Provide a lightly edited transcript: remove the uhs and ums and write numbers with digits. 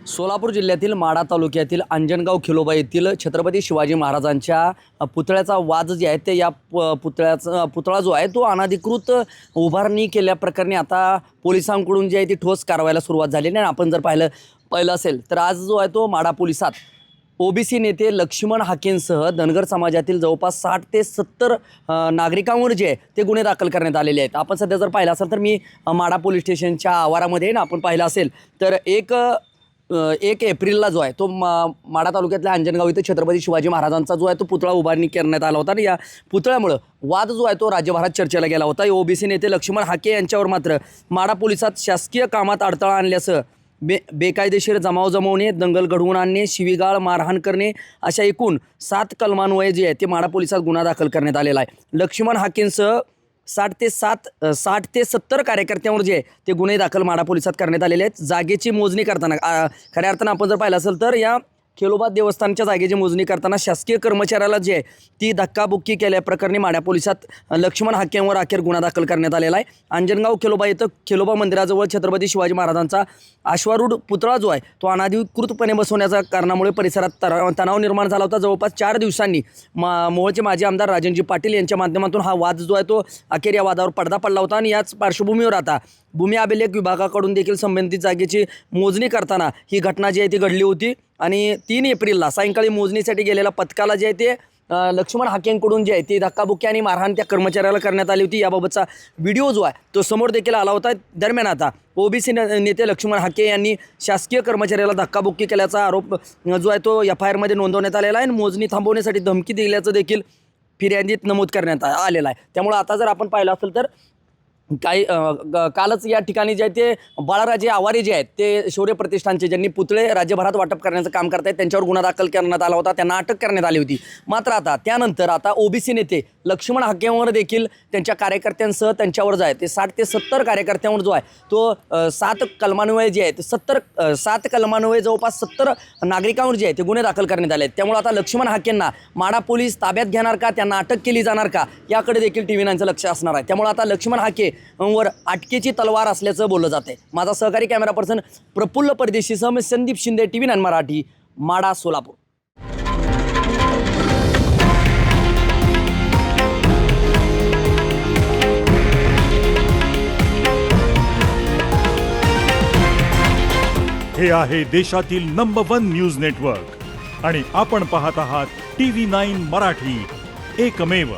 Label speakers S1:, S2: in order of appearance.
S1: सोलापूर जिल्ह्यातील माढा तालुक्यातील अंजनगाव खिलोबा येथील छत्रपती शिवाजी महाराजांच्या पुतळ्याचा वाद जे आहे ते या पुतळा जो आहे तो अनधिकृत उभारणी केल्याप्रकरणी आता पोलिसांकडून जे आहे ती ठोस कारवाईला सुरुवात झालेली आहे. आपण जर पाहिलं असेल तर आज जो आहे तो माढा पोलिसात ओबीसी नेते लक्ष्मण हाकेंसह धनगर समाजातील जवळपास 60 ते 70 नागरिकांवर जे आहे ते गुन्हे दाखल करण्यात आलेले आहेत. आपण सध्या जर पाहिलं असेल तर मी माढा पोलीस स्टेशनच्या आवारामध्ये ना आपण पाहिलं असेल तर 1 एप्रिलला जो आहे तो माढा तालुक्यातल्या अंजनगाव इथं छत्रपती शिवाजी महाराजांचा जो आहे तो पुतळा उभारणी करण्यात आला होता आणि या पुतळ्यामुळं वाद जो आहे तो राज्यभरात चर्चेला गेला होता. ओबीसी नेते लक्ष्मण हाके यांच्यावर मात्र माढा पोलिसात शासकीय कामात अडथळा आणल्याचं बेकायदेशीर जमाव जमवणे, दंगल घडवून आणणे, शिवीगाळ, मारहाण करणे अशा एकूण 7 कलमान्वये जे आहे ते माढा पोलिसात गुन्हा दाखल करण्यात आलेला आहे. लक्ष्मण हाकेंसह 60 ते 70 कार्यकर्त्यांवर जे आहे ते गुन्हे दाखल माढा पोलिसात करण्यात आलेले आहेत. जागेची मोजणी करताना खऱ्या अर्थानं आपण जर पाहिलं असेल तर या खिलोबा देवस्थानच्या जागेची मोजणी करताना शासकीय कर्मचाऱ्याला जे आहे ती धक्काबुक्की केल्याप्रकरणी माढा पोलिसात लक्ष्मण हाकेंवर अखेर गुन्हा दाखल करण्यात आलेला आहे. अंजनगाव खिलोबा इथं खिलोबा मंदिराजवळ छत्रपती शिवाजी महाराजांचा अश्वारूढ पुतळा जो आहे तो अनधिकृतपणे बसवण्याच्या कारणामुळे परिसरात तणाव निर्माण झाला होता. जवळपास 4 दिवसांनी मोहोळचे माजी आमदार राजनजी पाटील यांच्या माध्यमातून हा वाद जो आहे तो अखेर या वादावर पडदा पडला होता आणि याच पार्श्वभूमीवर आता भूमी अभिलेख विभागाकडून देखील संबंधित जागेची मोजणी करताना ही घटना जी आहे ती घडली होती आणि 3 एप्रिलला सायंकाळी मोजणीसाठी गेलेल्या पथकाला जे आहे ते लक्ष्मण हाकेंकडून जे आहे ती धक्काबुक्की आणि मारहाण त्या कर्मचाऱ्याला करण्यात आली होती. याबाबतचा व्हिडिओ जो आहे तो समोर देखील आला होता. दरम्यान आता ओबीसी नेते लक्ष्मण हाके यांनी शासकीय कर्मचाऱ्याला धक्काबुक्की केल्याचा आरोप जो आहे तो FIRमध्ये नोंदवण्यात आलेला आहे आणि मोजणी थांबवण्यासाठी धमकी दिल्याचं देखील फिर्यादीत नमूद करण्यात आलेलं आहे. त्यामुळे आता जर आपण पाहिलं असेल तर कालच या ठिकाणी जे आहे ते बाळाराजे आवारे जे आहेत ते शौर्य प्रतिष्ठानचे ज्यांनी पुतळे राज्यभरात वाटप करण्याचं काम करतायत त्यांच्यावर गुन्हा दाखल करण्यात आला होता. त्यांना अटक करण्यात आली होती. मात्र आता त्यानंतर आता ओबीसी नेते लक्ष्मण हाकेंवर देखील त्यांच्या कार्यकर्त्यांसह त्यांच्यावर जो आहे ते 60 ते 70 कार्यकर्त्यांवर जो आहे तो 7 कलमान्वये जे आहेत 7 कलमान्वये जवळपास 70 नागरिकांवर जे आहे ते गुन्हे दाखल करण्यात आले आहेत. त्यामुळे आता लक्ष्मण हाकेंना माढा पोलीस ताब्यात घेणार का, त्यांना अटक केली जाणार का याकडे देखील TV9चं लक्ष असणार आहे. त्यामुळे आता लक्ष्मण हाके वर अटकेची तलवार असल्याचं बोललं जाते. माझा सहकारी कॅमेरा पर्सन प्रफुल्ल परदेशीसह मी संदीप शिंदे, TV9 मराठी, माढा, सोलापूर.
S2: हे आहे देशातील नंबर 1 न्यूज नेटवर्क आणि आपण पाहत आहात TV9 मराठी, एकमेव.